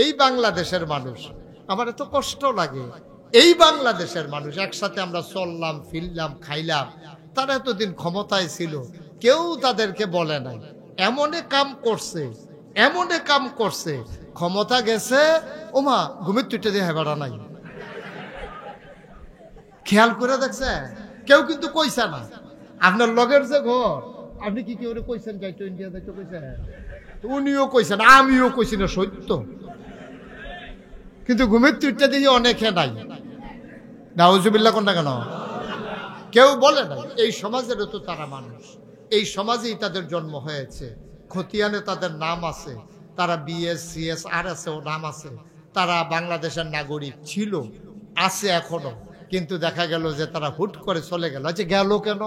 এই বাংলাদেশের মানুষ, আমার এত কষ্ট লাগে, এই বাংলাদেশের মানুষ একসাথে আমরা চললাম, ফিরলাম, খাইলাম, তারা এতদিন ক্ষমতায় ছিল, কেউ তাদেরকে বলে নাই। এমনে কাম করছে, এমনে কাম করছে, ক্ষমতা গেছে, ওমা ঘুমের তুইটা দিয়ে হেবাড়া নাই। খেয়াল করে দেখছে, কেউ কিন্তু কইছে না। আপনার লগের যে ঘর, আপনি কি কেউ কইছেন যাইতো ইন্ডিয়া যাইতো কইছেন? উনিও কইছেন, আমিও কইছি না, সত্য। কিন্তু ঘুমের তুইটা দিয়ে অনেকে নাই। নাউজুবিল্লাহ কোনটা কেন? কেউ বলে নাই। এই সমাজেরও তো তারা মানুষ, এই সমাজেই তাদের জন্ম হয়েছে, খতিয়ানে তাদের নাম আছে, তারা বিএস সিএস আর আছে, ও নাম আছে, তারা বাংলাদেশের নাগরিক ছিল, আছে এখনো। কিন্তু দেখা গেল যে তারা হুট করে চলে গেল। আচ্ছা গেল কেন?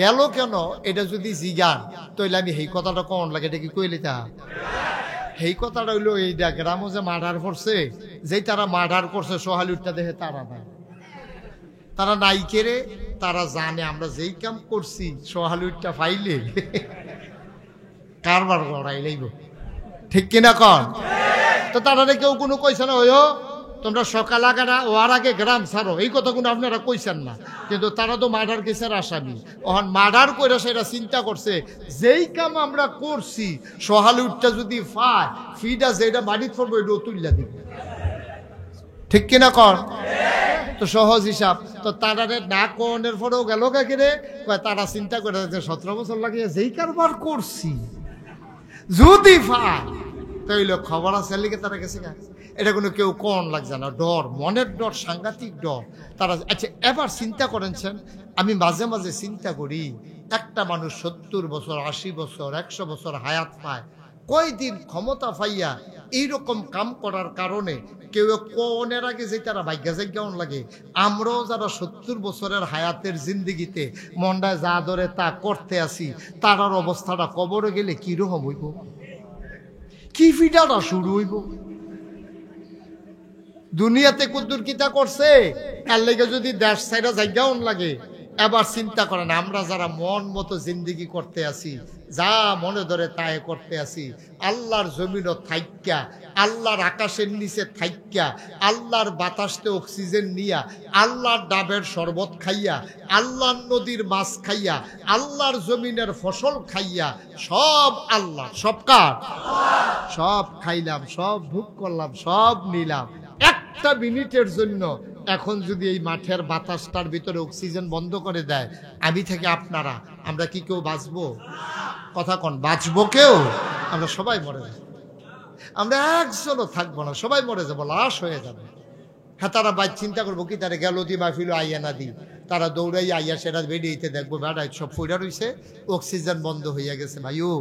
গেল কেন এটা যদি জিগান, তাইলে আমি এই কথাটা কন লাগে, এটা কি কইলি তা? এই কথাটা হইলো এইটা, গ্রামও যে মার্ডার করছে, যেই তারা মার্ডার করছে সোহালিউডটা দেখে তারা নাই, তারা নাই কেড়ে, তারা জানে আমরা যেই কাম করছি সোহালিউডটা পাইলে কারবার করাই লাগবে, ঠিক কিনা কন? তো তারা কেউ কোনো কইছে না, ওই তোমরা সকাল আগারা ওর আগে গ্রাম ছাড়ো, এই কথাগুলো আপনারা কইছেন না। কিন্তু তারা তো মার্ডার কেসের আসামি, ওখান মার্ডার করে সেটা চিন্তা করছে, যেই কাম আমরা করছি সোহালিউডটা যদি পায়, ফিডা যেটা বাড়িতে পড়বো এটা তুললা দিবে, ঠিক কিনা কর? তো সহজ হিসাব। তো তারা না কনের পরেও গেল কাকে রে, তারা চিন্তা করে 17 বছর লাগিয়ে যেই কারবার করছি যদি পায় তাইলে খবর আছে, লিখে তারা গেছে। এটা কোনো কেউ কন লাগছে না, ডর, মনের ডর, সাংঘাতিক ডর তারা। আচ্ছা এবার চিন্তা করেছেন, আমি মাঝে মাঝে চিন্তা করি, একটা মানুষ 70 বছর, 80 বছর, 100 বছর হায়াত পায়, কয়দিন ক্ষমতা পাইয়া এইরকম কাম করার কারণে কেউ কনের আগে যে তারা ভাগ্যা জায়গাও লাগে। আমরাও যারা 70 বছরের হায়াতের জিন্দিগিতে মন্ডায় যা ধরে তা করতে আসি, তারার অবস্থাটা কবরে গেলে কিরকম হইব, কি ফিডাটা শুরু হইব? দুনিয়াতে কুদ্দুর কিতা করছে, তার লেগে যদি দেশ সাইডা জায়গাও লাগে। এবার চিন্তা করেন, আমরা যারা মন মতো জিন্দিগি করতে আসি, যা মনে ধরে তাই করতে আসি, আল্লাহর জমিনও থাইক্যা, আল্লাহর আকাশের নিচে থাইক্যা, আল্লাহর বাতাসতে অক্সিজেন নিয়া, আল্লাহর ডাবের শরবত খাইয়া, আল্লাহর নদীর মাছ খাইয়া, আল্লাহর জমিনের ফসল খাইয়া, সব আল্লাহ, সব কার? সব খাইলাম, সব ভোগ করলাম, সব নিলাম। একটা মিনিটের জন্য এখন যদি এই মাঠের বাতাসটার ভিতরে অক্সিজেন বন্ধ করে দেয়, আমি থেকে আপনারা, আমরা কি কেউ বাঁচবো? কথা কন, বাঁচবো কেউ? আমরা সবাই মরে যাব, আমরা একজনও থাকবো না, সবাই মরে যাবো, লাশ হয়ে যাবে। হ্যাঁ, তারা বাইক চিন্তা করবো কি, তারা গেল দি মাহফিল আইয়া না দি, তারা দৌড়াই আইয়া সেটা বেরিয়েতে দেখবো বেড়াই সব ফইরা রইছে, অক্সিজেন বন্ধ হইয়া গেছে। ভাইও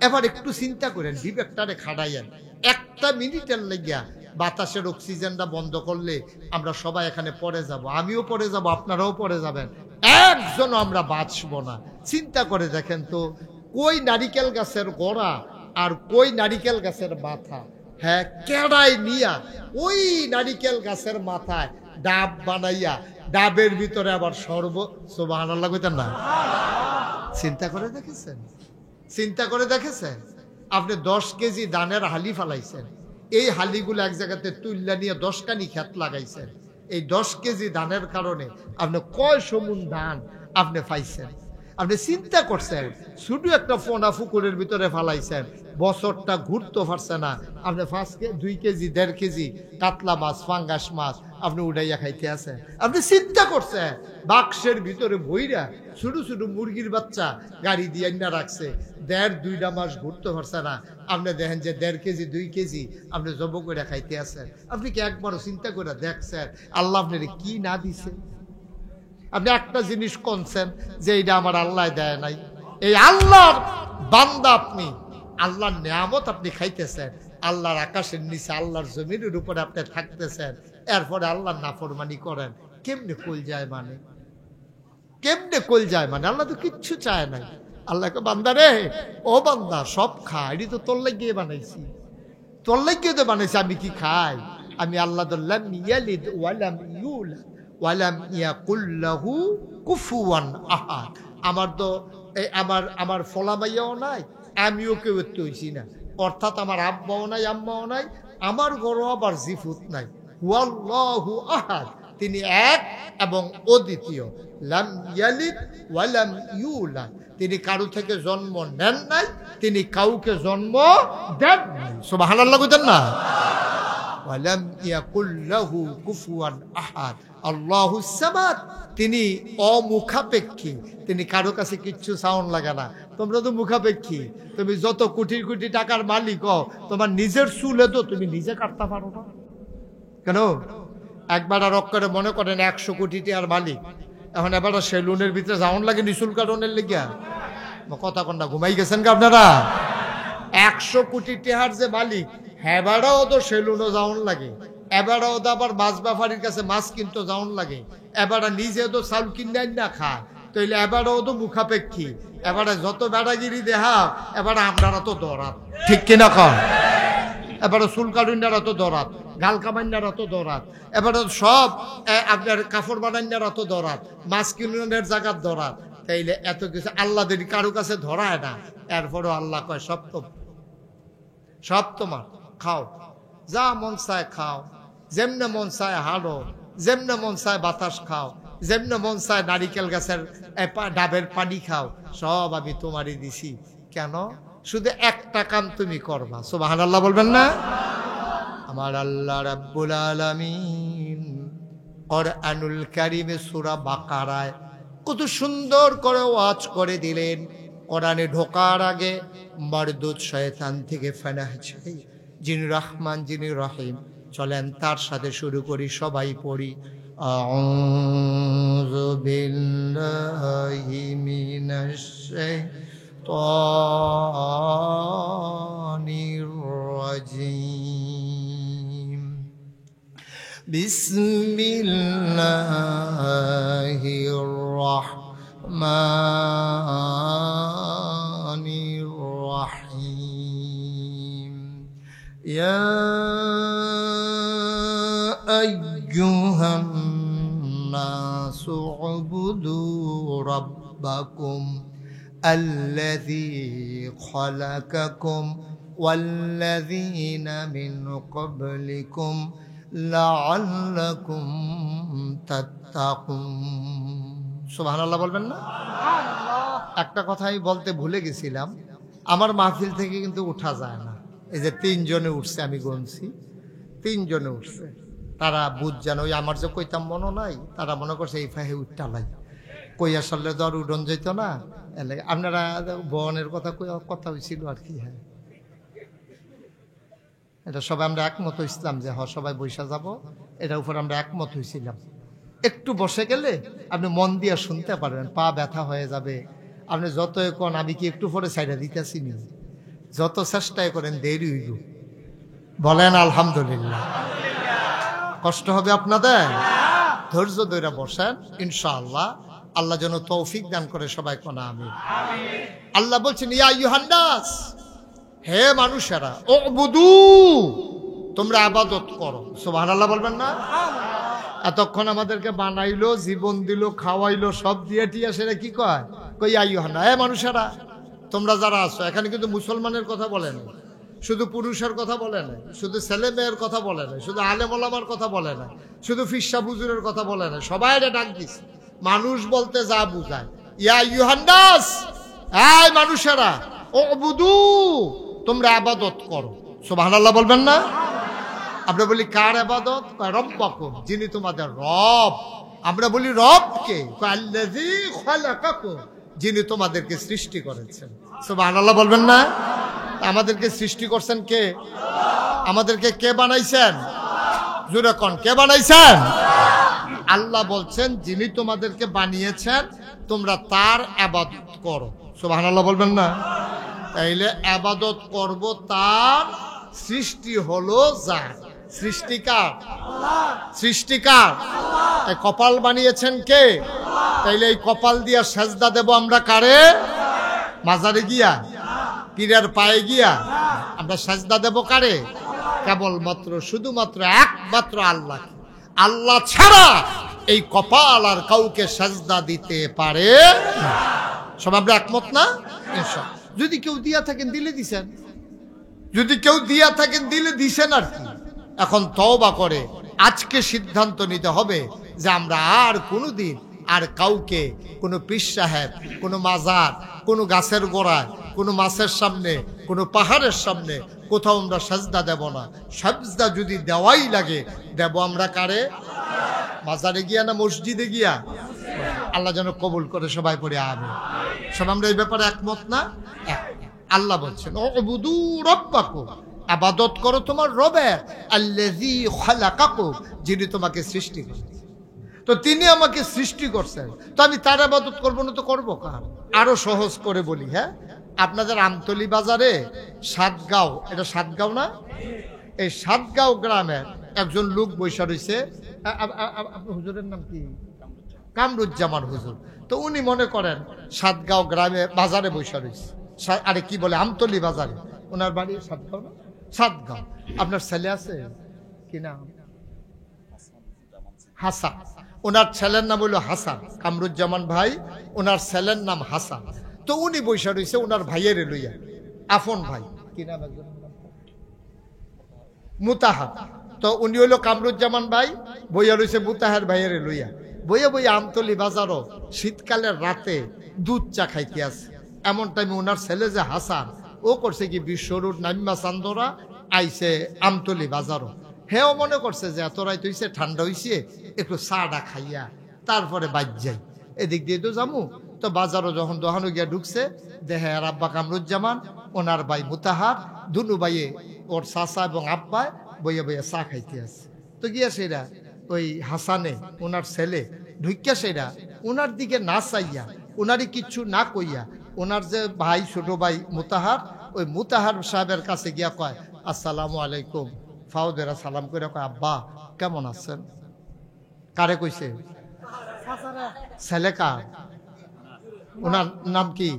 এবার একটু চিন্তা করেন, বিবেকটারে খাড়াইয়েন, একটা মিনিটের লাগিয়া বাতাসের অক্সিজেনটা বন্ধ করলে আমরা সবাই এখানে পড়ে যাব, আমিও পড়ে যাব, আপনারাও পড়ে যাবেন, একজনও আমরা বাঁচবো না। চিন্তা করে দেখেন তো, কই নারিকেল গাছের গোড়া আর কই নারিকেল গাছের মাথা, হ্যাঁ, কেড়াই নিয়া ওই নারিকেল গাছের মাথায় ডাব বানাইয়া, ডাবের ভিতরে আবার সুবহানাল্লাহ কইতেন না? চিন্তা করে দেখেছেন? চিন্তা করে দেখেছেন? আপনি 10 কেজি ধানের হালি ফালাইছেন, এই হালিগুলো এক জায়গাতে তুল্লা নিয়ে 10 কানি ক্ষেত লাগাইছেন, এই 10 কেজি ধানের কারণে আপনি কয় সমুন ধান আপনি পাইছেন? আপনি চিন্তা করছেন? শুধু একটা ফোনা ফুকুরের ভিতরে ফালাইছেন, বছরটা ঘুরতে পারছে না, আপনি 2 কেজি 1.5 কেজি কাতলা মাছ, ফাঙ্গাস মাছ আপনি উড়াইয়া খাইতে আছেন। আপনি চিন্তা করছেন? বাক্সের ভিতরে বইরা ছোট ছোট মুরগির বাচ্চা গাড়ি দিয়ে না রাখছে, 1.5-2 মাস ঘুরতে পারছে না, আপনি দেখেন যে 1.5 কেজি 2 কেজি আপনি জব করে খাইতে আছেন। আপনি কি একবারও চিন্তা করে দেখছেন আল্লাহ আপনার কি না দিছে? আপনি একটা জিনিস কোনছেন যে এইটা আমার আল্লাহ দেয় নাই? এই আল্লাহর বান্দা আপনি, আল্লাহর নিয়ামত আপনি খাইতেছেন, আল্লাহর আকাশের নিচে, আল্লাহর জমিনের উপরে আপনি থাকতেছেন, এরপরে আল্লাহর নাফরমানি করেন। কেমনে কল যায় মানে? কেমনে কল যায় মানে? আল্লাহ তো কিচ্ছু চায় নাই। আল্লাহকে বান্দা রে, ও বান্দা সব খা, এটি তো তোর লাগিয়ে বানাইছি, তোর লাগিয়ে তো বানাইছি, আমি কি খাই? আমি আল্লাহ লাম ইয়ালিদ ওয়ালাম ইউলাদ ওয়ালাম ইয়াকুল লাহু কুফুয়ান আহাদ। আমার তো আমার ফলামাইয়াও নাই, আমিও কেউ একটু হইছি না, অর্থাৎ আমার আব্বাও নাই, আম্মাও নাই, আমার ঘরও আবার জিফুত নাই। হুয়াল্লাহু আহাদ, তিনি এক এবং অদ্বিতীয়। লাম ইয়ালিদ ওয়া লাম ইউলাদ, তিনি কারো থেকে জন্ম নেন নাই, তিনি কাউকে জন্ম দেন নাই। সুবহানাল্লাহ কইতেন না? ওয়া লাম ইয়াকুল লাহু কুফুয়ান আহাদ। আল্লাহুস সামাদ, তিনি অমুখাপেক্ষী, তিনি কারো কাছে কিচ্ছু সাউন্ড লাগে না। তোমরা তো মুখাপেক্ষী, তুমি যত কোটি কোটি টাকার মালিক হও, তোমার নিজের চুলে তো তুমি নিজে কাটতে পারো না। কেন? একবার আর করে মনে করেন 100 কোটি টাকার মালিক, এখন এবার সেলুনের ভিতরে সাউন্ড লাগে নিচুল কাটনের লেগিয়া। কথা কন্যা ঘুমাই গেছেন কি আপনারা? 100 কোটি টাকার যে মালিক, হেবারাও তো সেলুনও যাওন লাগে, এবারও তো আবার মাছ ব্যাপারীর কাছে মাছ কিনতে যাওন লাগে, এবারে নিজে তো চাউল কিনে না খায়, তাইলে এবারও তো মুখাপেক্ষী। এবারে যত বেড়াগিরি দেহা, এবারে আপনারা তো দরাত, ঠিক কিনা কন? এবারে চুল কাটুন্যারা তো দরাত, গাল কামান্যারা তো দরাত, এবারে সব আপনার কাপড় বানান্যারা তো দরাত, মাছ কিনের জায়গার দরাত। তাইলে এত কিছু আল্লাহ যদি কারো কাছে ধরায় না, এরপরও আল্লাহ কয় সব তোমার, খাও, যা মন চায় খাও, যেমনে মন চায় হাঁটো, যেমনে মন চায় বাতাস খাও, যেমনে মন চায় নারিকেল গাছের ডাবের পানি খাও, সব আমি তোমারই দিছি। কেন? শুধু একটা কাম তুমি করবা। সুবহানাল্লাহ বলবেন না? আমার আল্লাহ রাব্বুল আলামিন কুরআনুল কারীমে সূরা বাকারায় কত সুন্দর করে ওয়াজ করে দিলেন। কোরআনে ঢোকার আগে মারদুদ শয়তান থেকে ফানাহ চাই, যিনি রহমান যিনি রহিম। চলেন তার সাথে শুরু করি, সবাই পড়ি। আউযু বিল্লাহি মিনাশ শাইতানির রাজিম। বিসমিল্লাহির রাহমানির রাহিম। ইয়া আইয়ুহান নাসু উবুদু রাব্বাকুম আল্লাযী খালাকাকুম ওয়াল্লাযীনা মিন ক্বাবলিকুম লাআল্লাকুম তাত্তাকুন। সুবহানাল্লাহ বলবেন না? একটা কথা আমি বলতে ভুলে গেছিলাম, আমার মাহফিল থেকে কিন্তু উঠা যায় না। এই যে 3 জনে উঠছে, আমি গুনছি 3 জনে উঠছে। তারা বুঝ জানো, ওই আমার যে কইতাম মনে নাই, তারা মনে করছে এই ফাহে উঠটালাই কই আসলে তো আর উডন যেত না। আপনারা বনের কথা হয়েছিল আর কি। হ্যাঁ, এটা সবাই আমরা একমত হয়েছিলাম যে সবাই বৈশা যাব, এটার উপর আমরা একমত হয়েছিলাম। একটু বসে গেলে আপনি মন দিয়ে শুনতে পারবেন, পা ব্যথা হয়ে যাবে। আপনি যত কোন আমি কি একটু পরে সাইডা দিতেছি নি, যত চেষ্টাই করেন দেরি হইল। বলেন আলহামদুলিল্লাহ। কষ্ট হবে আপনাদের, ধৈর্য ধরে বসেন, ইনশাআল্লাহ আল্লাহ যেন তৌফিক দান করে। সবাই কোন আমিন। আল্লাহ বলছেন, ইয়া আইয়ুহান নাস, হে মানুষেরা, উবুদু, তোমরা ইবাদত করো। সুবহানাল্লাহ বলবেন না? এতক্ষণ আমাদেরকে বানাইলো, জীবন দিল, খাওয়াইলো, সব দিয়ে টিয়া, সেটা কি কয়? কই আইয়ুহান নাস, হে মানুষেরা, তোমরা যারা আছো। এখানে কিন্তু মুসলমানের কথা বলে না, শুধু পুরুষের কথা বলে না, শুধু ছেলে মেয়ের কথা বলে না, শুধু আলেম ওলামার কথা বলে না, শুধু ফিরসা বুজুরের কথা বলে না, সবাই ডাক দিছে। মানুষ বলতে যা বুঝায়, ইয়া আইয়ুহান নাস, এই মানুষেরা, উবুদু, তোমরা ইবাদত করো। সুবহানাল্লাহ বলবেন না? আমরা বলি কার ইবাদত? রব্বাকুম, যিনি তোমাদের রব। আমরা বলি রবকে, আল্লাযী খালাকাকুম, যিনি তোমাদেরকে সৃষ্টি করেছেন। সুবহানাল্লাহ বলবেন না? আমাদেরকে সৃষ্টি করছেন কে? আমাদেরকে কে বানাইছেন? জোরে কোন, কে বানাইছেন? আল্লাহ বলছেন, যিনি তোমাদেরকে বানিয়েছেন তোমরা তার ইবাদত করো। সুবহানাল্লাহ বলবেন না? তাইলে ইবাদত করব তার, সৃষ্টি হলো যার। সৃষ্টিকার সৃষ্টিকার এই কপাল বানিয়েছেন কে? তাইলে এই কপাল দিয়া সেজদা দেব আমরা কারে? মাজারে গিয়া, পীরের পায়ে গিয়া আমরা সেজদা দেব কারে? কেবলমাত্র শুধুমাত্র একমাত্র আল্লাহ। আল্লাহ ছাড়া এই কপাল আর কাউকে সেজদা দিতে পারে না। সব আমরা একমত না? যদি কেউ দিয়া থাকেন দিলে দিছেন, যদি কেউ দিয়া থাকেন দিলে দিছেন আর কি। এখন তওবা করে আজকে সিদ্ধান্ত নিতে হবে যে আমরা আর কোনোদিন আর কাউকে কোনো পীর সাহেব, কোনো মাজার, কোনো গাছের গোড়ায়, কোনো মাছের সামনে, কোনো পাহাড়ের সামনে কোথাও আমরা সাজদা দেব না। সাজদা যদি দেওয়াই লাগে দেব আমরা কারে? মাজারে গিয়া না মসজিদে গিয়া? আল্লাহ যেন কবুল করে, সবাই পড়ে আমিন। সব আমরা এই ব্যাপারে একমত না? আল্লাহ বলছেন উবুদু রাব্বাকুম, ইবাদত করো তোমার রবের, আল্লাযী খালাকাকুম, যিনি তোমাকে সৃষ্টি করেছেন। তো তিনি আমাকে সৃষ্টি করছেন, তো আমি তার ইবাদত করব না তো করব কার? আরো সহজ করে বলি, হ্যাঁ, আপনাদের আমতলী বাজারে সাতগাঁও, এটা সাতগাঁও না? এই সাতগাঁও গ্রামের একজন লোক বৈশা রয়েছে, আপনার হুজুরের নাম কি? কামরুজ্জামান হুজুর। তো উনি মনে করেন সাতগাঁও গ্রামে বাজারে বৈশা রয়েছে, আরে কি বলে আমতলী বাজারে। ওনার বাড়ি সাতগাঁও না? সাতগাঁও। আপনার ছেলে আছে কি নাম? হাসান। ওনার ছেলের নাম হলো হাসান, কামরুজ্জামান ভাই, ওনার ছেলের নাম হাসান। তো উনি বৈশা রয়েছে ওনার ভাইয়ের লইয়া, আফন ভাই, কি নাম? একজন মুতাহার। তো উনি হলো কামরুজ্জামান ভাই, বইয়া রয়েছে মুতাহার ভাইয়ের লইয়া। বইয়া বইয়া আমতলী বাজারও শীতকালের রাতে দুধ চা খাইতে আছে। এমন টাইমে ওনার ছেলে যে হাসান, ও করছে কি বিশ্বরুট নামিমা চান্দরা আইছে আমতলী বাজারও। হেও মনে করছে যে এত রাত হইছে, ঠান্ডা হইছে, একটু চাটা খাইয়া তারপরে বাজ যাই, এদিক দিয়ে তো যামু। তো বাজারও যখন দোকানে গিয়া ঢুকছে, দেখে আর আব্বা কামরুজ্জামান, ওনার ভাই মুতাহার, দুনু ভাইয়ে ওর চাচা এবং আব্বায় বইয়া বইয়া চা খাইতে আছে। তো গিয়া সেরা ওই হাসানে, ওনার ছেলে, ঢুকিয়া সেরা ওনার দিকে না চাইয়া, ওনারই কিচ্ছু না কইয়া, ওনার যে ভাই, ছোট ভাই মুতাহার, ওই মুতাহার সাহেবের কাছে গিয়া কয় আসসালামু আলাইকুম। ফাউদেরা সালাম করে কয় আব্বা কেমন আছেন? কারে কইছে? ছেলে কার? ওনার নাম কি?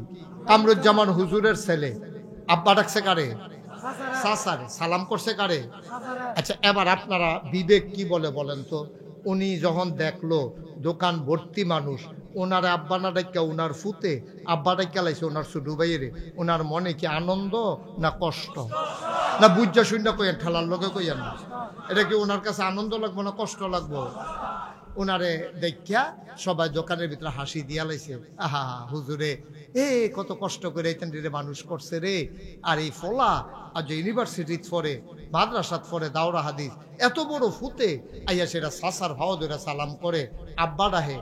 কামরুজ্জামান হুজুরের ছেলে। আব্বা ডাকছে কারে? চাচারে। সালাম করছে কারে? আচ্ছা, এবার আপনারা বিবেক কি বলে বলেন তো? উনি যখন দেখলো দোকান ভর্তি মানুষ, ওনার আব্বা না ডাক্কা ওনার ফুতে আব্বা ডাক্কা লাইছে ওনার ছোট ভাইয়েরে, ওনার মনে কি আনন্দ না কষ্ট? না বুঝা শূন্য কইয়েন, ঠেলার লোকে কইয়েন না। এটা কি ওনার কাছে আনন্দ লাগবো না কষ্ট লাগবো? ওনারে দেখিয়া সবাই দোকানের ভিতরে হাসি দিয়া লাইছে, আহা হুজুরে কত কষ্ট করে এই মানুষ করছে রে। আর এই ফলা আজ ইউনিভার্সিটিত পড়ে, মাদ্রাসাত পড়ে, দাওরা হাদিস, এত বড় ফুতে আইয়া সেটা সাসার ভাও ধরে সালাম করে, আব্বা ডাহে।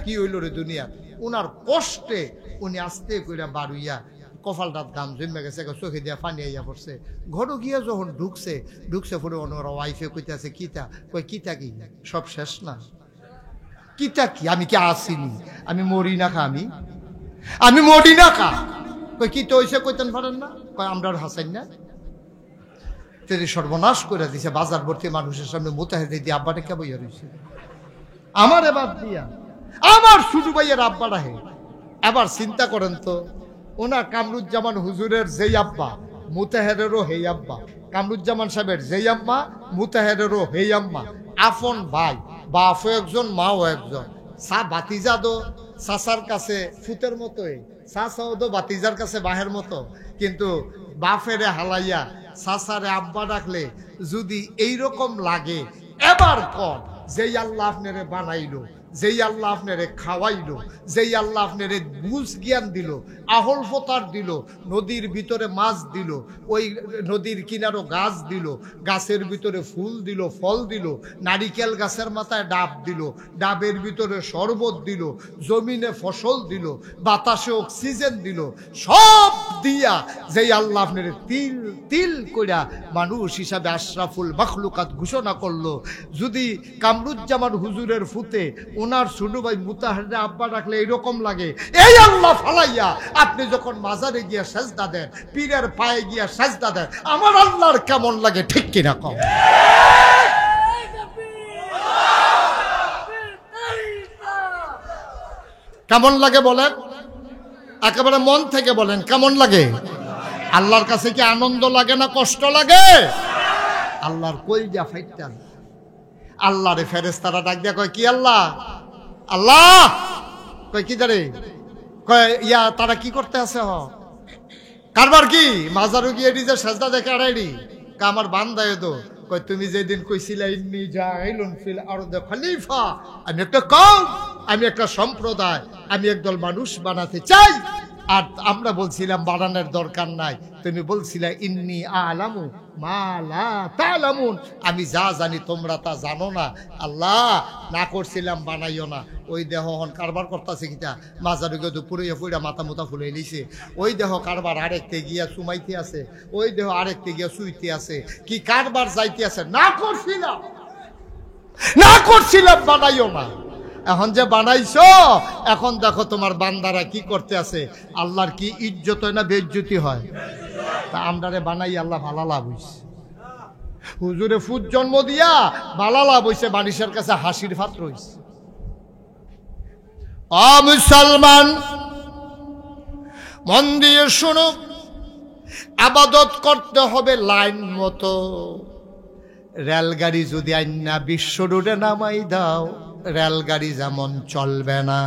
কি হইল রে দুনিয়া। উনার কষ্টে উনি আস্তে কইরা বাড়ুইয়া কপালটার দাম জমে গেছে, চোখে দিয়া পানি আইয়া পড়ছে। ঘরে গিয়া যখন ঢুকছে পরে ওনার ওয়াইফে কইতেছে কিতা? কই কিতা কি? সব শেষ না? কিতা কি? আমি কি আসিনি? আমি মরি না খা? আমি মরি না খা? কই কি তো হইছে কইতেন পারেন না? কয় আমরা হাসাইন না। তিনি সর্বনাশ করে দিছে বাজার ভর্তি মানুষের সামনে মুতাহিদ দিয়ে আব্বাটা কে বইয়া রয়েছে আমার এবার দিয়া, আমার ছোট ভাইয়ের আব্বাটা হে। এবার চিন্তা করেন তো, ওনার কামরুজ্জামান হুজুরের যেই আব্বা, মুতাহেরেরও হেই আব্বা, কামরুজ্জামান সাহেবের যেই আম্মা, মুতাহেরেরও হেই আম্মা, আফন ভাই, বাপও একজন মাও একজন। বাতিজা দো চাচার কাছে ফুতের মতোই, চাচাও দো বাতিজার কাছে বাহের মতো। কিন্তু বাফেরে হালাইয়া চাচারে আব্বা ডাকলে যদি এইরকম লাগে, এবার কর যেই আল্লাহ আপনারে বানাইলো, যেই আল্লাহ আপনারে খাওয়াইলো, যেই আল্লাহ আপনারে বুঝ জ্ঞান দিল, আহল ফতার দিল, নদীর ভিতরে মাছ দিল, ওই নদীর কিনারও গাছ দিল, গাছের ভিতরে ফুল দিল, ফল দিল, নারিকেল গাছের মাথায় ডাব দিল, ডাবের ভিতরে শরবত দিল, জমিনে ফসল দিল, বাতাসে অক্সিজেন দিল, সব দিয়া যেই আল্লাহ আপনারে তিল তিল কইরা মানুষ হিসাবে আশরাফুল মাখলুকাত ঘোষণা করলো, যদি কামরুজ্জামান হুজুরের ফুতে ওনার ছোট ভাই মুতাহারে আব্বা ডাকলে এইরকম লাগে, এই আল্লাহ ফালাইয়া আপনি যখন মাজারে গিয়া সাজদা দেন, পীরের পায়ে গিয়া সাজদা দেন, আমার আল্লাহর কেমন লাগে ঠিক কিনা কম? কেমন লাগে বলেন? একেবারে মন থেকে বলেন, কেমন লাগে? আল্লাহর কাছে কি আনন্দ লাগে না কষ্ট লাগে? আল্লাহর কলজা ফাইটান। আল্লাহরে ফেরেশতারা ডাক দিয়া কয় কি আল্লাহ? আল্লাহ কয় কি জারে? কয় ইয়া তারা কি করতে আছে? কারবার কি মাজারু গিয়ে নিজের সাজদা দেখে আড়াইনি আমার বান্দায় তো কই তুমি যেদিন কইছিলা ইন্নী জাইলুন ফিল আরদি খলিফা, আমি একটা কওম, আমি একটা সম্প্রদায়, আমি একদল মানুষ বানাতে চাই। আর আমরা বলছিলাম বানানোর দরকার নাই, তুমি বলছিলা ইন্নী আলামু মা লা তালামুন, আমি যা জানি তোমরা তা জানো না। আল্লাহ না করছিলাম বানাইও না। ওই দেহ হন কারবার করতেছে কিতা মাজারে গিয়ে দুপুরে ফুইরা মাথা মুতা ফুলে লিছে, ওই দেহ কারবার আরেকতে গিয়া চুমাইতে আছে, ওই দেহ আরেকতে গিয়া শুইতে আছে, কি কারবার যাইতে আছে। না করছিলাম বানাইও না। এখন যে বানাইছো, এখন দেখো তোমার বান্দারা কি করতে আছে। আল্লাহর কি ইজ্জত হয় না বেইজ্জতি হয়? তা আমরারে বানাই আল্লাহ ভালো লাভ হইছে, হুজুরে ফুট জন্ম দিয়া ভালো লাভ হইছে, মানুষের কাছে হাসির পাত্র হইছে। মুসলমান মন দিয়ে শুনো, আবাদত করতে হবে লাইন মতো। রেলগাড়ি যদি আইনা বিশ্ব রোডে নামাই দাও, রেলগাড়ি যেমন চলবে না।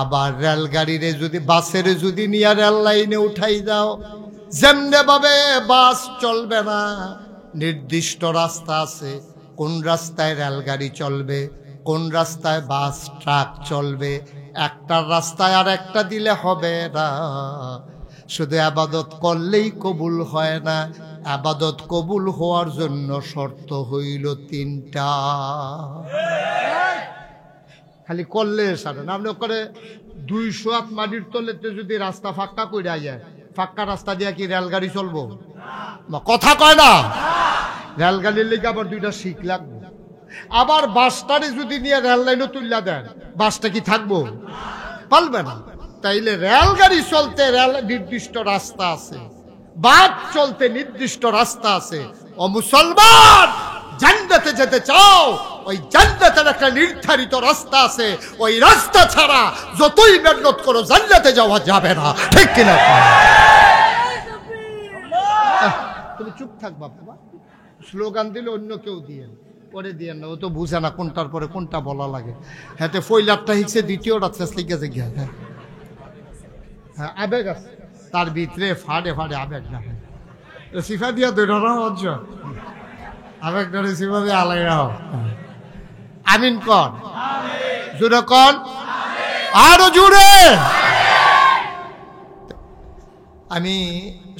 আবার রেলগাড়িরে যদি বাসের যদি নিয়ে রেল লাইনে উঠাই দাও, যেমনে ভাবে বাস চলবে না। নির্দিষ্ট রাস্তা আছে, কোন রাস্তায় রেলগাড়ি চলবে, কোন রাস্তায় বাস ট্রাক চলবে। একটা রাস্তায় আর একটা দিলে হবে না। শুধু আবাদত করলেই কবুল হয় না, আবাদত কবুল হওয়ার জন্য শর্ত হইল 3টা। খালি করলে সারে না, আপনি করে 200 হাত মাটির তলেতে যদি রাস্তা ফাঁকা করে যায়, ফাঁকা রাস্তা দিয়ে কি রেলগাড়ি চলবো? কথা কয় না। রেলগাড়ির লেগে আবার 2টা শিখ লাগবে। আবার বাসটারে যদি নিয়ে রেল লাইনে তুললা দেন, বাসটা কি থাকবো? পারবে না। তাইলে রেলগাড়ি চলতে নির্দিষ্ট রাস্তা আছে, বাস চলতে নির্দিষ্ট রাস্তা আছে। ও মুসলমান, জান্নাতে যেতে চাও, ওই জান্নাতের একটা নির্ধারিত রাস্তা আছে। ওই রাস্তা ছাড়া যতই মেহনত করো জান্নাতে যাওয়া যাবে না। ঠিক কিনা? তুমি চুপ থাকবা বাবা, স্লোগান দিলে অন্য কেউ দিয়ে পরে দিয়ে না, ও তো বুঝে না কোনটার পরে কোনটা বলা লাগে। হ্যাঁ, ফইলারটা হিসেবে দ্বিতীয়টা শেষ লিখে গিয়া। হ্যাঁ, আবেগ আছে তার ভিতরে, ফাড়ে আবেগ না। সিফা দিয়া দৈরা অজ্জ আবেগ ধরে সিফা দিয়ে আলাই রাও। আমিন কন, জোরে কন, আরো জোরে। আমি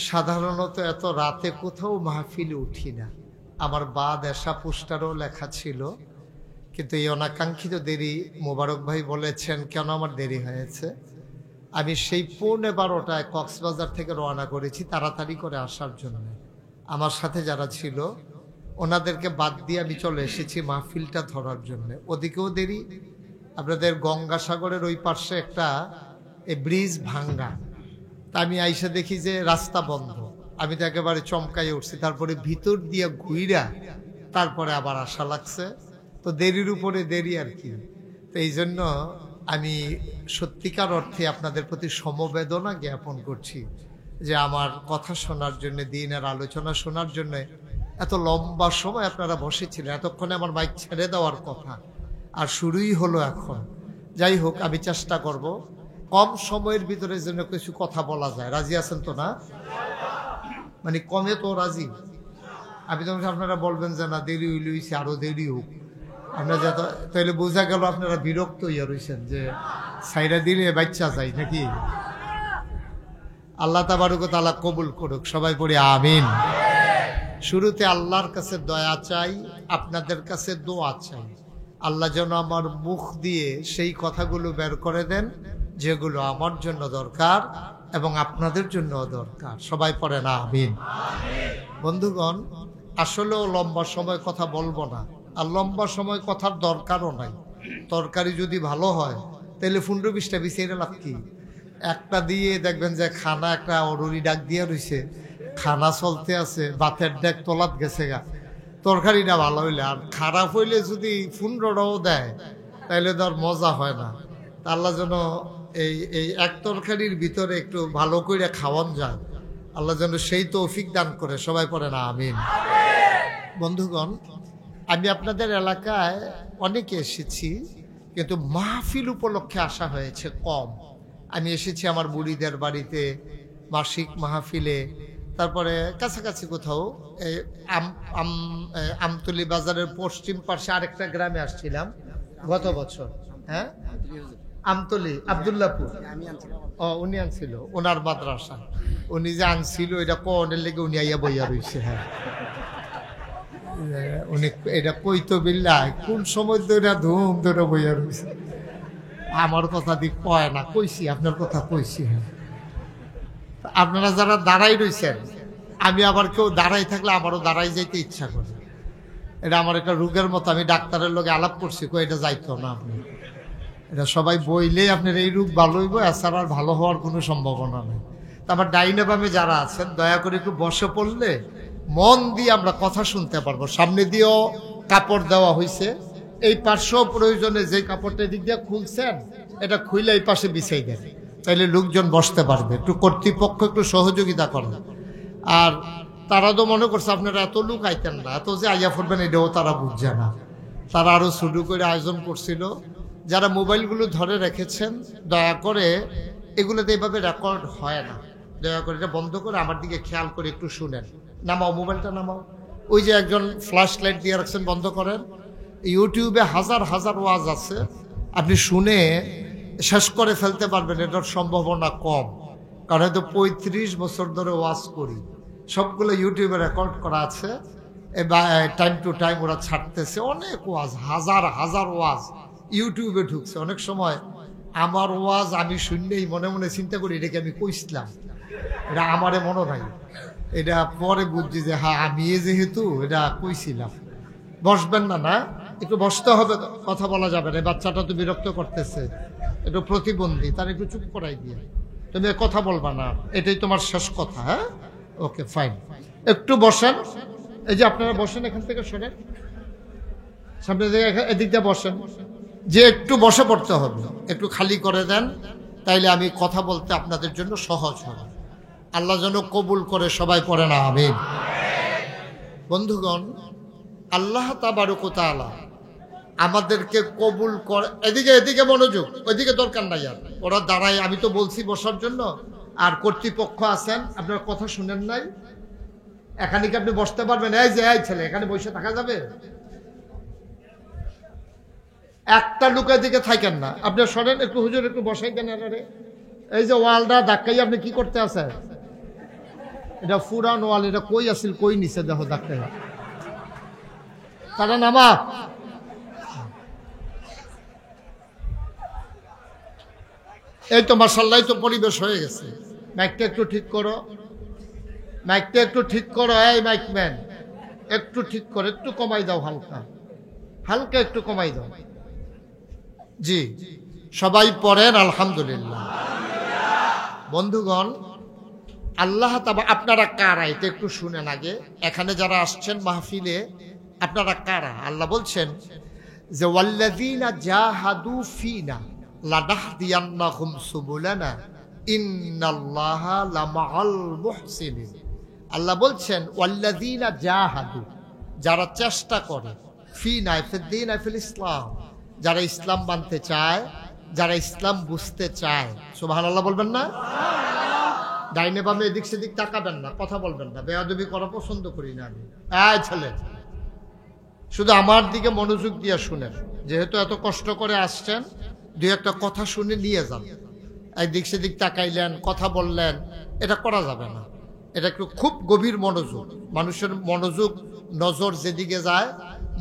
সাধারণত এত রাতে কোথাও মাহফিলে উঠি না। আমার বাদ এসা পোস্টারও লেখা ছিল, কিন্তু এই অনাকাঙ্ক্ষিত দেরি মোবারক ভাই বলেছেন কেন আমার দেরি হয়েছে। আমি সেই 12:15টায় কক্সবাজার থেকে রওনা করেছি তাড়াতাড়ি করে আসার জন্য। আমার সাথে যারা ছিল ওনাদেরকে বাদ দিয়ে আমি চলে এসেছি মাহফিলটা ধরার জন্য। ওদিকেও দেরি, আপনাদের গঙ্গাসাগরের ওই পাশে একটা ব্রিজ ভাঙ্গা, তা আমি আইসা দেখি যে রাস্তা বন্ধ। আমি তো একেবারে চমকাই উঠছি। তারপরে ভিতর দিয়ে ঘুইরা তারপরে আবার আশা লাগছে। তো দেরির উপরে দেরি আর কি। তো এই জন্য আমি সত্যিকার অর্থে আপনাদের প্রতি সমবেদনা জ্ঞাপন করছি যে আমার কথা শোনার জন্য, দিনের আলোচনা শোনার জন্য এত লম্বা সময় আপনারা বসেছিলেন। এতক্ষণে আমার মাইক ছেড়ে দেওয়ার কথা, আর শুরুই হলো এখন। যাই হোক, আমি চেষ্টা করব কম সময়ের ভিতরে যেন কিছু কথা বলা যায়। রাজি আছেন তো না? মানে কমে তো রাজি। আমি তখন আপনারা বলবেন যে না দেরি হইছে, আরো দেরি হোক। আপনারা যত তাহলে বোঝা গেল আপনারা বিরক্ত হইয়া রয়েছেন যে সাইরা দিলে বাচ্চা চাই নাকি। আল্লাহ তাবারক ওয়া তাআলা কবুল করুক। সবাই পড়ি আমিন। শুরুতে আল্লাহর কাছে দয়া চাই, আপনাদের কাছে দোয়া চাই। আল্লাহ যেন আমার মুখ দিয়ে সেই কথাগুলো বের করে দেন যেগুলো আমার জন্য দরকার এবং আপনাদের জন্য দরকার। সবাই পড়েন আমিন। বন্ধুগণ, আসলেও লম্বা সময় কথা বলবো না, আর লম্বা সময় কথার দরকারও নাই। তরকারি যদি ভালো হয় তাহলে 15-20টা বিছিয়ে লাভ কি? একটা দিয়ে দেখবেন যে খানা একটা অরুরি ডাক দিয়া রয়েছে, খানা চলতে আছে, ভাতের ডাক তলাত গেছে গা, তরকারিটা ভালো হইলে। আর খারাপ হইলে যদি 15টাও দেয় তাহলে তো আর মজা হয় না। আল্লাহ যেন এই এক তরকারির ভিতরে একটু ভালো করে খাওয়ান যায়, আল্লাহ যেন সেই তৌফিক দান করে। সবাই পড়ে না আমিন। বন্ধুগণ, আমি আপনাদের এলাকায় অনেকে এসেছি, কিন্তু মাহফিল উপলক্ষে আসা হয়েছে কম। আমি এসেছি আমার বুড়িদের বাড়িতে, মাসিক মাহফিলে, তারপরে কাছাকাছি কোথাও আমতলী বাজারের পশ্চিম পাশে আরেকটা গ্রামে আসছিলাম গত বছর। হ্যাঁ, আমতলী আব্দুল্লাহপুর। উনি আনছিল ওনার মাদ্রাসা, উনি যে আনছিল এটা কোনের লেগে উনি আইয়া বইয়া রয়েছে। হ্যাঁ, উনি এটা কইতো বিল্লাহ কোন সময় ধরে ধুম ধরে বইয়া রয়েছে। আমার কথা দিক কয় না, কইছি আপনার কথা কইছি। হ্যাঁ, আপনারা যারা দাঁড়াই রয়েছেন, আমি আবার কেউ দাঁড়াই থাকলে আমারও দাঁড়াই যাইতে ইচ্ছা করে। এটা আমার একটা রোগের মতো, আমি ডাক্তারের লোকে আলাপ করছি, কই এটা যাইতো না আপনি, এটা সবাই বইলে আপনার এই রোগ ভালো হইব, এছাড়া আর ভালো হওয়ার কোনো সম্ভাবনা নেই। তা আমার ডাইনে বামে যারা আছেন দয়া করে একটু বসে পড়লে মন দিয়ে আমরা কথা শুনতে পারবো। সামনে দিয়েও কাপড় দেওয়া হয়েছে, এই পাশেও প্রয়োজনে যে কাপড়টা দিক দিয়ে খুলছেন এটা খুইলে এই পাশে বিছাই দেন, তাইলে লোকজন বসতে পারবে। একটু কর্তৃপক্ষ একটু সহযোগিতা করেন। আর তারা তো মনে করছে আপনারা এত লোক আইতেন না, এত যে আইয়া পড়বেন এটাও তারা বুঝছে না। তারা আরো শুরু করে আয়োজন করছিল। যারা মোবাইলগুলো ধরে রেখেছেন দয়া করে, এগুলোতে এইভাবে রেকর্ড হয় না, দয়া করে এটা বন্ধ করে আমার দিকে খেয়াল করে একটু শুনেন। নামাও, মোবাইলটা নামাও। ওই যে একজন ফ্ল্যাশ লাইট দিয়ে রাখছেন, বন্ধ করেন। ইউটিউবে হাজার হাজার ওয়াজ আছে, আপনি শুনে শেষ করে ফেলতে পারবেন, এটার সম্ভাবনা কম। কারণ হয়তো 35 বছর ধরে ওয়াজ করি, সবগুলো ইউটিউবে রেকর্ড করা আছে, টাইম টু টাইম ওরা ছাড়তেছে। অনেক ওয়াজ, হাজার হাজার ওয়াজ ইউটিউবে ঢুকছে। অনেক সময় আমার ওয়াজ আমি শুনলেই মনে মনে চিন্তা করি এটাকে আমি কইছিলাম, এটা আমারে মনে নাই। এটা পরে বুঝছি যে হ্যাঁ আমি যেহেতু এটা কইছিলাম। বসবেন না? না, একটু বসতে হবে, কথা বলা যাবে না। বাচ্চাটা তো বিরক্ত করতেছে, একটু প্রতিবন্ধী, তার একটু চুপ করাই দিয়ে, তুমি কথা বলবা না, এটাই তোমার শেষ কথা। হ্যাঁ, ওকে ফাইন, একটু বসেন। এই যে আপনারা বসেন, এখান থেকে সরেন, সামনে এদিক দিয়ে বসেন। যে একটু বসে পড়তে হবে, একটু খালি করে দেন, তাইলে আমি কথা বলতে আপনাদের জন্য সহজ হবে। আল্লাহ যেন কবুল করে, সবাই পড়ে না আমিন। বন্ধুগণ, আল্লাহ তাবারক ওয়া তাআলা আমাদেরকে কবুল করে। এদিকে এদিকে মনোযোগ, ওইদিকে দরকার নাই আর, ওরা দাঁড়ায়। আমি তো বলছি বসার জন্য, আর কর্তৃপক্ষ আছেন, আপনার কথা শুনেন নাই। এখানে কি আপনি বসতে পারবেন? এই যে এই ছেলে, এখানে বসে থাকা যাবে? একটা লোকের দিকে থাকেন না, আপনি সরেন একটু, হুজুর একটু বসাই দেন। এই যে ওয়ালটা ধাক্কাই আপনি কি করতে আছেন? এটা ফুরান ওয়াল, এটা কই আসিল কই নিচে দেখো ধাক্কাই। তারা নামা। এই তো মাশাআল্লাহ, তো পরিবেশ হয়ে গেছে। মাইকটা একটু ঠিক করো, মাইকটা একটু ঠিক করো। এই মাইকম্যান একটু ঠিক করো, একটু কমাই দাও, হালকা হালকা একটু কমাই দাও। জি, সবাই পড়েন আলহামদুলিল্লাহ। বন্ধুগণ, আল্লাহ তাআলা, আপনারা কারা এটা একটু শুনেন আগে। এখানে যারা আসছেন মাহফিলে, আপনারা কারা? আল্লাহ বলছেন যে ওয়াল্লাযীনা জাহাদু ফীনা লানাহদিয়ান্নাহুম সুবুলানা ইন্নাল্লাহা লামাআল মুহসিনিন। আল্লাহ বলছেন ওয়াল্লাযীনা জাহাদু, যারা চেষ্টা করে, ফীনা ফিদ্দীন ফিল ইসলাম, যারা ইসলাম মানতে চায়, যারা ইসলাম বুঝতে চায়। সুবহানাল্লাহ বলবেন না? ডাইনে বামে এদিক সেদিক তাকাবেন না, কথা বলবেন না, বেয়াদবি করা পছন্দ করি না আমি। এই ছেলে, শুধু আমার দিকে মনোযোগ দিয়ে শুনেন। যেহেতু এত কষ্ট করে আসছেন, দুই একটা কথা শুনে নিয়ে যান। একদিক সেদিক তাকাইলেন, কথা বললেন, এটা করা যাবে না। এটা একটু খুব গভীর মনোযোগ। মানুষের মনোযোগ, নজর যেদিকে যায়,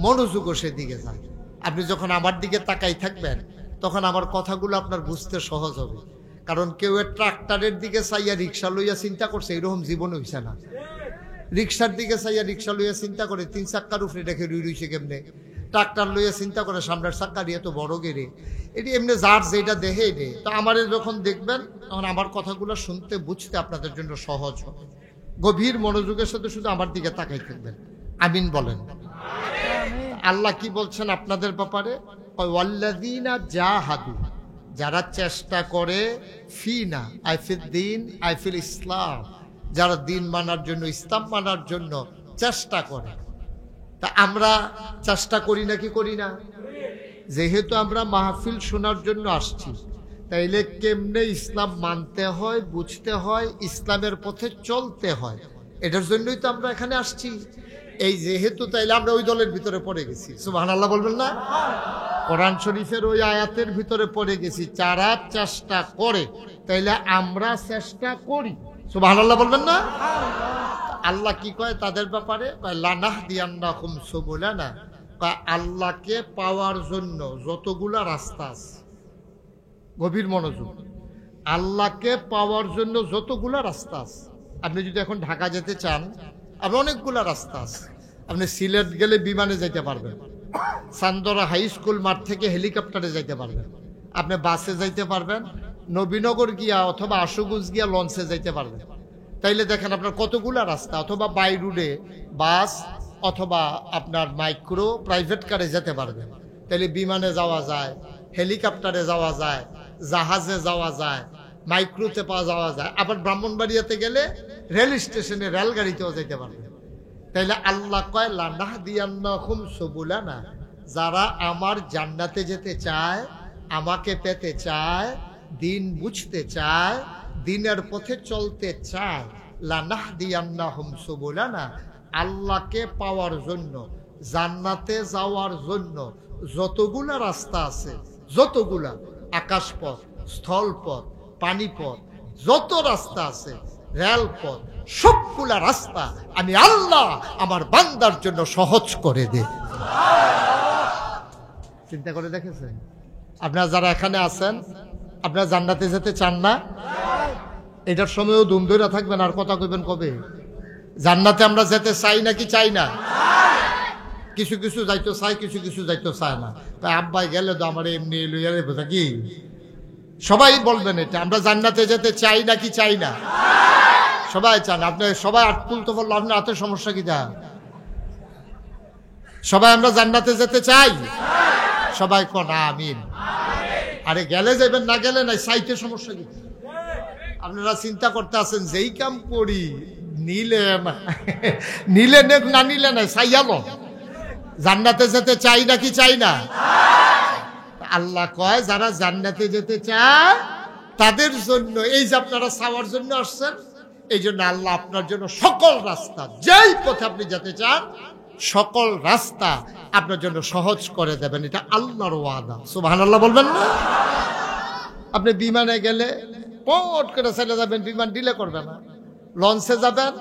মনোযোগও সেদিকে যায়। আপনি যখন আমার দিকে তাকাই থাকবেন, তখন আমার কথাগুলো আপনার বুঝতে সহজ হবে। কারণ কেউ ট্রাক্টরের দিকে চাইয়া রিক্সা লইয়া চিন্তা করছে, এরকম জীবন হইছে না। রিক্সার দিকে চাইয়া রিক্সা লইয়া চিন্তা করে 3 চাক্কার উপরে রেখে রইছে কেমনে। ট্রাক্টর লইয়া চিন্তা করে সামনের চাক্কা দিয়ে তো বড় গেড়ে, এটি এমনি যার যেটা দেখে রে। তো আমারে যখন দেখবেন, তখন আমার কথাগুলো শুনতে বুঝতে আপনাদের জন্য সহজ হবে। গভীর মনোযোগের সাথে শুধু আমার দিকে তাকাই থাকবেন। আমিন বলেন। আল্লাহ কি বলছেন আপনাদের ব্যাপারে? ওয়াল্লাযীনা জাহাদু, যারা চেষ্টা করে, ফিনা আইফিদ্দিন আইফিল ইসলাম, যারা দিন মানার জন্য, ইসলাম মানার জন্য চেষ্টা করে। তা আমরা চেষ্টা করি নাকি করি না? যেহেতু আমরা মাহফিল শোনার জন্য আসছি, তাইলে কেমনে ইসলাম মানতে হয়, বুঝতে হয়, ইসলামের পথে চলতে হয়, এটার জন্যই তো আমরা এখানে আসছি। এই যেহেতু তাইলে আমরা ওই দলের ভিতরে পড়ে গেছি, সুবহানাল্লাহ বলবেন না? কোরআন শরীফের ওই আয়াতের ভিতরে পড়ে গেছি, যারা চেষ্টা করে তাইলে আমরা চেষ্টা করি, সুবহানাল্লাহ বলবেন না? আল্লাহ কি কয় তাদের ব্যাপারে? লানাহদিয়ান্নাকুম সুবুলানা, আল্লাহকে পাওয়ার জন্য যতগুলা রাস্তা আছে, গভীর মনোযোগ, আল্লাহকে পাওয়ার জন্য যতগুলা রাস্তা আছে। আপনি যদি এখন ঢাকা যেতে চান, আপনার অনেকগুলা রাস্তা আছে। আপনি সিলেট গেলে বিমানে যাইতে পারবেন, চান্দরা হাই স্কুল মাঠ থেকে হেলিকপ্টারে যাইতে পারবেন, আপনি বাসে যাইতে পারবেন, নবীনগর গিয়া অথবা আশুগঞ্জ গিয়া লঞ্চে যাইতে পারবেন। তাইলে দেখেন আপনার কতগুলা রাস্তা, অথবা বাই রুডে বাস অথবা আপনার মাইক্রো প্রাইভেট কারে যেতে পারবেন। তাইলে বিমানে যাওয়া যায়, হেলিকপ্টারে যাওয়া যায়, জাহাজে যাওয়া যায়, মাইক্রোতে যাওয়া যায়, আবার ব্রাহ্মণবাড়িয়াতে গেলে রেল স্টেশনে রেলগাড়িতেও যেতে পারবে। তাইলে আল্লাহ কয় লানাহদিয়ান্নাকুম সুবুলানা, যারা আমার জান্নাতে যেতে চায়, আমাকে পেতে চায়, দিন বুঝতে চায়, দিনের পথে চলতে চায়, লানাহদিয়ান্নাহুম সুবুলানা, আল্লাহকে পাওয়ার জন্য, জান্নাতে যাওয়ার জন্য যতগুলা রাস্তা আছে, যতগুলা আকাশপথ, স্থলপথ, পানিপথ, যত রাস্তা আছে, রেলপথ, সবগুলা রাস্তা আমি আল্লাহ আমার বান্দার জন্য সহজ করে দে। চিন্তা করে দেখেছেন? আপনারা যারা এখানে আছেন, আপনারা জান্নাতে যেতে চান না? এটার সময়ও দুম ধরে থাকবেন, আর কথা কইবেন কবে? জান্নাতে আমরা যেতে চাই নাকি চাই না? কিছু কিছু যাইতো চাই, কিছু কিছু যাইতো চায় না। তাই আব্বাই গেলে তো আমার এমনি লইয়া বোঝা কি সবাই বলবেন এটা, আমরা জান্নাতে যেতে চাই নাকি চাই না? সবাই চান। আপনি সবাই আট তুলতে বললো, আপনার হাতে সমস্যা কি? দা সবাই আমরা জান্নাতে যেতে চাই, সবাই কোন আমিন। আরে গেলে যাবেন, না গেলে নাই, চাইতে সমস্যা কি? আপনারা চিন্তা করতে আছেন যেই কাম করি নিলে নিলে না নিলে নাই, চাইয়ালো জান্নাতে যেতে চাই নাকি চাই না? আল্লাহ কয় যারা জান্নাতে যেতে চায় তাদের জন্য, এই যে আপনারা চাওয়ার জন্য আসছেন, এই জন্য আল্লাহ আপনার জন্য সকল রাস্তা, যেই পথে আপনি যেতে চান সকল রাস্তা আপনার জন্য সহজ করে দেবেন। এটা আল্লাহর ওয়াদা, সুবহানাল্লাহ বলবেন না? আপনি বিমানে গেলে পট করে চলে যাবেন, বিমান ডিলে করবে না। লঞ্চে যাবেন,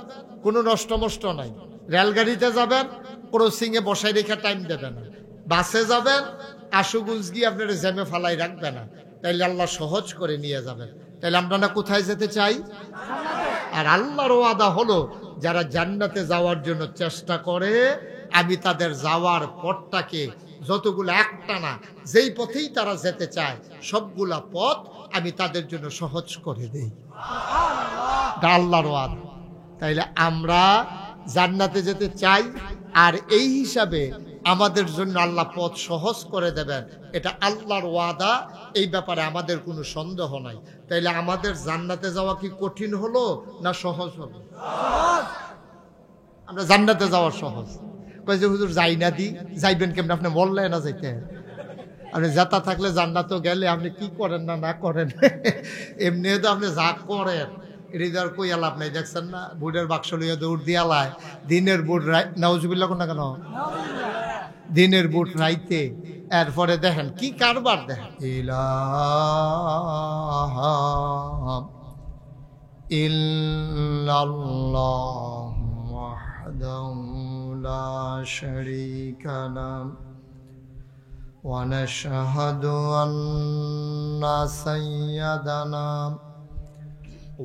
কোনো নষ্ট নাই। রেলগাড়িতে যাবেন, ক্রসিং এ বসাই রেখে টাইম দেবে না। বাসে যাবেন, আশুগঞ্জ গিয়ে আপনার জ্যামে ফালাই রাখবে না। তাইলে আল্লাহ সহজ করে নিয়ে যাবেন। তাইলে আমরা না কোথায় যেতে চাই? আর আল্লাহর ওয়াদা হলো যারা জান্নাতে যাওয়ার জন্য চেষ্টা করে, আমি তাদের যাওয়ার পথটাকে যতগুলো একটা না, যেই পথেই তারা যেতে চায় সবগুলা পথ আমি তাদের জন্য সহজ করে দেই। আল্লাহর ওয়াদা। তাইলে আমরা জান্নাতে যেতে চাই, আর এই হিসাবে আমাদের জন্য আল্লাহ পথ সহজ করে দেবেন, এটা আল্লাহর ওয়াদা। এই ব্যাপারে আমাদের কোনো সন্দেহ নাই। তাইলে আমাদের জান্নাতে যাওয়া কি কঠিন হলো না সহজ হলো? আমরা জান্নাতে যাওয়া সহজ। কই যে হুজুর যাই না দি, যাইবেন কেমন? আপনি বললেন না যাইতে। আপনি যাতা থাকলে জান্নাতও গেলে আপনি কি করেন না না করেন, এমনি তো আপনি যা করেন হৃদয় কই আলাপ নাই। দেখছেন না বুটের বাক্স লইয়া দৌড় দিয়ালায়, দিনের বুট নাউজুবিল্লাহ কোন না কেন, দিনের বুট রাইতে, এরপরে দেখেন কি কারবার, দেখেন ইলাহা ইল্লাল্লাহ ওয়াহদাহু লা শারীকা লাহু ওয়া নাশহাদু আন্না সাইয়্যিদানা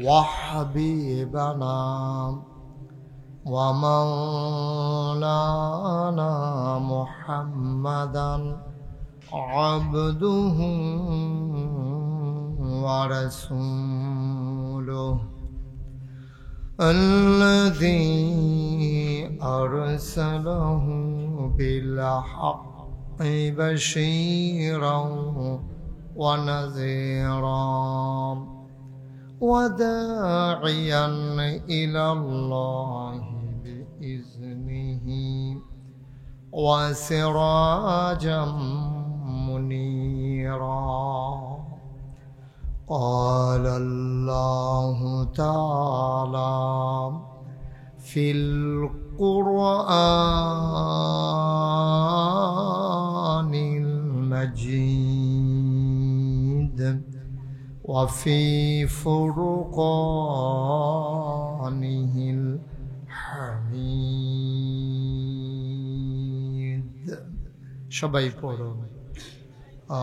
ওয়া হাবিবানা ওয়া মাওলানা মুহাম্মাদান আবদুহু ওয়া রাসূলুহু الذي أرسله بالحق بشيرا ونذيرا وداعيا إلى الله بإذنه وسراجا منيرا قال الله تعالى في القرآن المجيد وفي فرقانه الحميد. সবাই পড়ুন।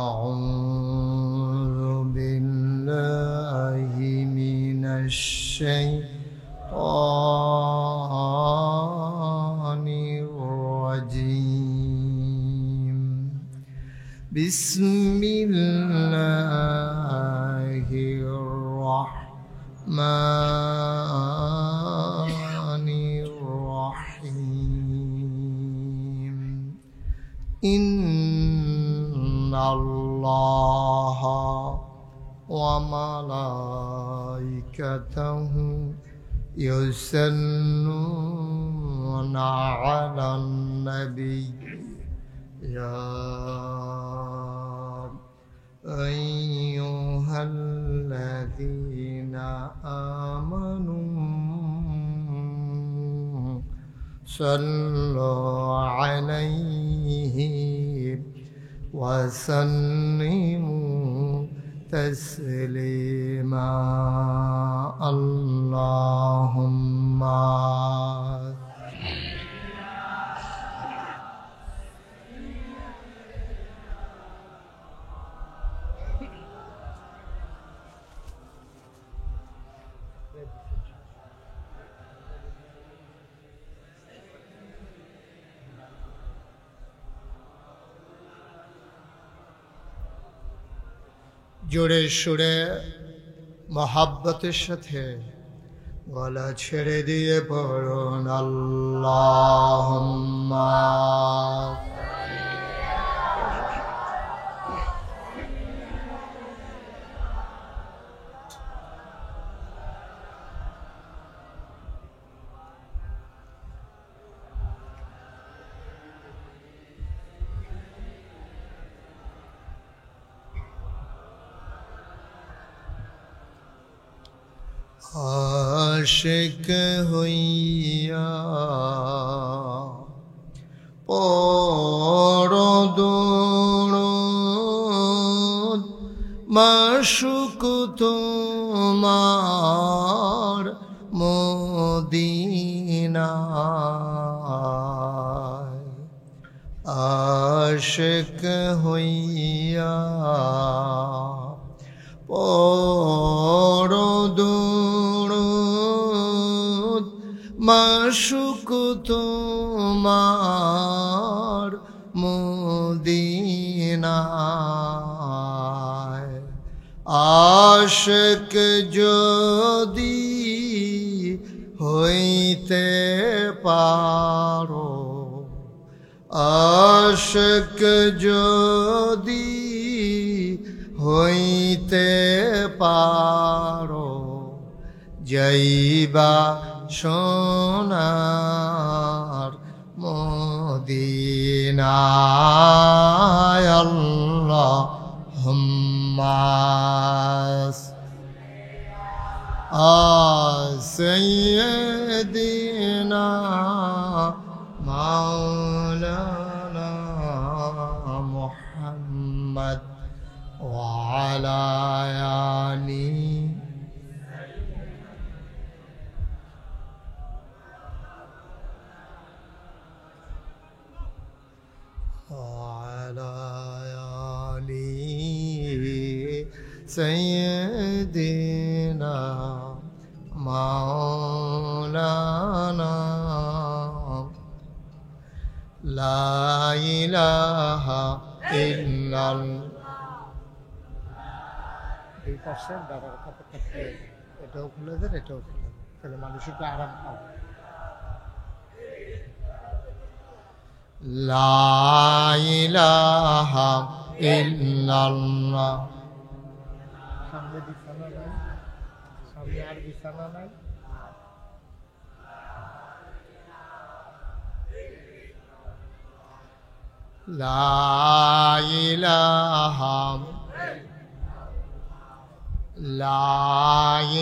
أعوذ بالله من الشيطان الرجيم. بسم الله الرحمن الرحيم. إن الله وملائكته يصلون على النبي يا أيها الذين آمنوا صلوا عليه وسلموا تسليما. اللهم জোরে সুরে মহাব্বতের সাথে গলা ছেড়ে দিয়ে পড়ুন আল্লাহুম্মা आशिक हुइया पढ़ो दुरूद माशुक तुम्हार मदीनाय। आशिक हुइया पढ़ो মাশুক তোমার মদিনায়। আশিক যদি হইতে পারো, আশিক যদি হইতে পারো, যাইবা সোনার মদিনায়। আল্লাহুম্মা সাইয়্যিদিনা মাওলানা মুহাম্মদ ওয়া আলা আলিহি سيدنا مولانا لا إله إلا الله. এটাও খুলে দেন, এটাও খুলে দেন, তাহলে মানুষ একটু আরাম পাবে। লা ইলাহা ইল্লাল্লাহ। সামনে বিছানা নাই, সামনে আর বিছানা নাই। লা ইলাহা লা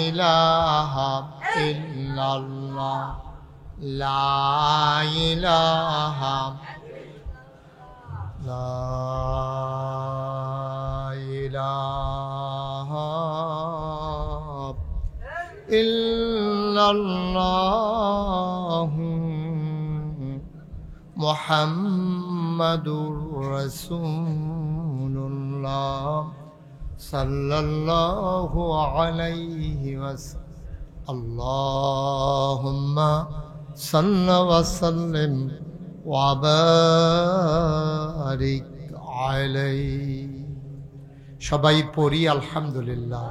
ইলাহা ইল্লাল্লাহ লা ইলাহা লা ইলাহা ইল্লাল্লাহ মুহাম্মাদুর রাসূলুল্লাহ সাল্লাল্লাহু আলাইহি ওয়াসাল্লাম আল্লাহুম্মা সাল্লি ওয়া সাল্লিম ওয়া বারিক আলাইহি। সবাই পড়ি আলহামদুলিল্লাহ।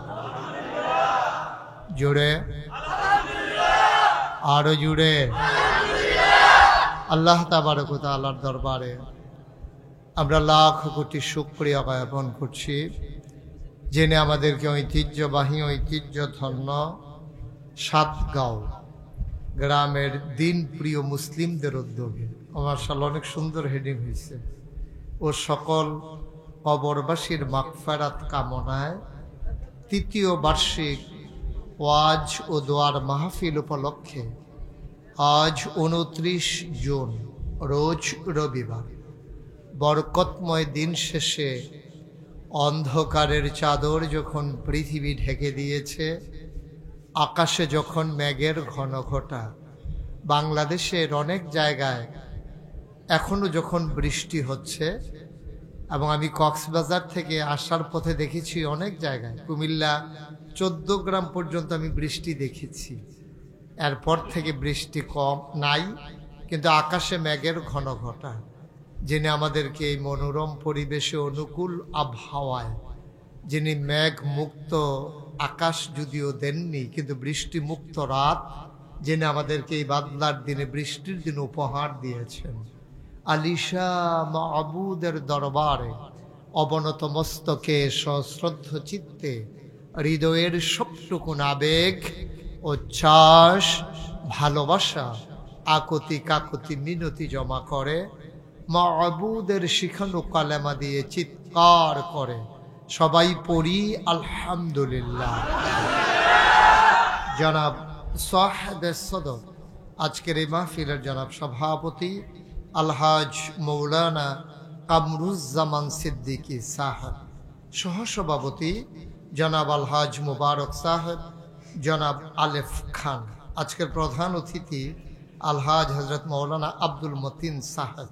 জোরে আরো জোরে আল্লাহ তাবারক ওয়া তাআলার দরবারে আমরা লাখ কোটি শুকরিয়া জ্ঞাপন করছি, যিনি আমাদেরকে ঐতিহ্যবাহী ঐতিহ্যধন্য সাতগাঁও গ্রামের দিন প্রিয় মুসলিমদের উদ্যোগে, মাশাআল্লাহ অনেক সুন্দর হেডিং হয়েছে, ও সকল কবরবাসীর মাগফিরাত কামনায় তৃতীয় বার্ষিক ওয়াজ ও দোয়ার মাহফিল উপলক্ষে আজ 29 জুন রোজ রবিবার বরকতময় দিন শেষে অন্ধকারের চাদর যখন পৃথিবী ঢেকে দিয়েছে, আকাশে যখন মেঘের ঘন ঘটা, বাংলাদেশের অনেক জায়গায় এখনো যখন বৃষ্টি হচ্ছে, এবং আমি কক্সবাজার থেকে আসার পথে দেখেছি অনেক জায়গায়, কুমিল্লা 14 গ্রাম পর্যন্ত আমি বৃষ্টি দেখেছি, এরপর থেকে বৃষ্টি কম নাই, কিন্তু আকাশে মেঘের ঘন ঘটা, যিনি আমাদেরকে এই মনোরম পরিবেশে অনুকূল আবহাওয়ায়, যিনি মেঘ মুক্ত আকাশ যদিও দেননি কিন্তু বৃষ্টি মুক্ত রাত, যিনি আমাদেরকে এই বাদলার দিনে বৃষ্টির দিন উপহার দিয়েছেন, আলিশা মাবুদের দরবারে অবনত মস্তকে সশ্রদ্ধ চিত্তে হৃদয়ের সবটুকুন আবেগ উচ্ছ্বাস ভালোবাসা আকুতি কাকুতি মিনতি জমা করে মাবুদের শিখানো কালেমা দিয়ে চিৎকার করে সবাই পড়ি আলহামদুলিল্লাহ। জনাব সাহেবে সদর আজকের এই মাহফিলের জনাব সভাপতি আলহাজ মৌলানা কামরুজ্জামান সিদ্দিকী সাহেব, সহসভাপতি জনাব আলহাজ মুবারক সাহেব, জনাব আলেফ খান, আজকের প্রধান অতিথি আলহাজ হজরত মৌলানা আব্দুল মতিন সাহেব,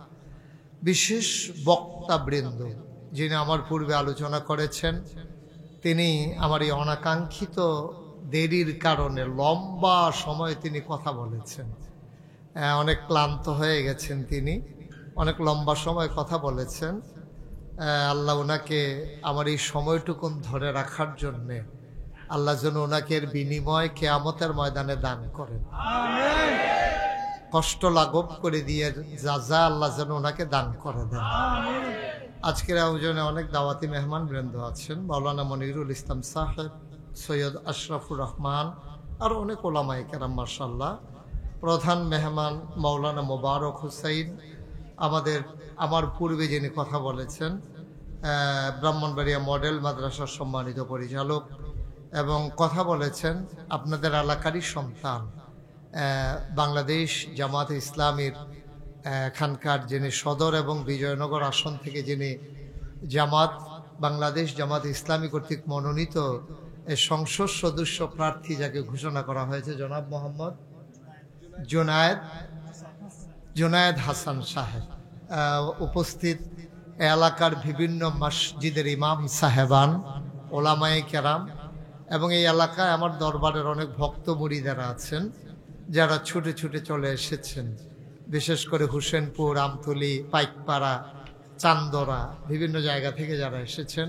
বিশেষ বক্তাবৃন্দ যিনি আমার পূর্বে আলোচনা করেছেন, তিনি আমার এই অনাকাঙ্ক্ষিত দেরির কারণে লম্বা সময় তিনি কথা বলেছেন, অনেক ক্লান্ত হয়ে গেছেন, তিনি অনেক লম্বা সময় কথা বলেছেন। আল্লাহ ওনাকে আমার এই সময়টুকুন ধরে রাখার জন্যে আল্লাহ যেন ওনাকে এর বিনিময় কিয়ামতের ময়দানে দান করেন, কষ্ট লাঘব করে দিয়ে যা আল্লাহ যেন ওনাকে দান করে দেন। আজকের আয়োজনে অনেক দাওয়াতি মেহমান বৃন্দ আছেন, মাওলানা মনিরুল ইসলাম সাহেব, সৈয়দ আশরাফুর রহমান, আর অনেক ওলামায়ে কেরাম মাশাআল্লাহ। প্রধান মেহমান মাওলানা মোবারক হুসাইন, আমার পূর্বে যিনি কথা বলেছেন, ব্রাহ্মণবাড়িয়া মডেল মাদ্রাসার সম্মানিত পরিচালক, এবং কথা বলেছেন আপনাদের এলাকারই সন্তান, বাংলাদেশ জামাত ইসলামীর এখানকার যিনি সদর এবং বিজয়নগর আসন থেকে যিনি বাংলাদেশ জামাত ইসলামী কর্তৃক মনোনীত সংসদ সদস্য প্রার্থী যাকে ঘোষণা করা হয়েছে, জনাব মোহাম্মদ জুনায়েদ হাসান সাহেব, উপস্থিত এলাকার বিভিন্ন মসজিদের ইমাম সাহেবান, ওলামায়ে কেরাম, এবং এই এলাকায় আমার দরবারের অনেক ভক্ত মুরিদারা আছেন যারা ছুটে ছুটে চলে এসেছেন, বিশেষ করে হুসেনপুর, আমতলী, পাইকপাড়া, চান্দরা, বিভিন্ন জায়গা থেকে যারা এসেছেন।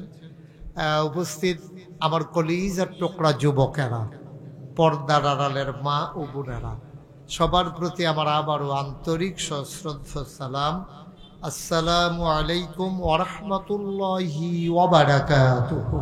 উপস্থিত আমার কলিজার টুকরা যুবকেরা, পর্দার আড়ালের মা ও বোনেরা, সবার প্রতি আমার আবারও আন্তরিক সশ্রদ্ধ সালাম। আসসালামু আলাইকুম ওয়া রাহমাতুল্লাহি ওয়া বারাকাতুহু।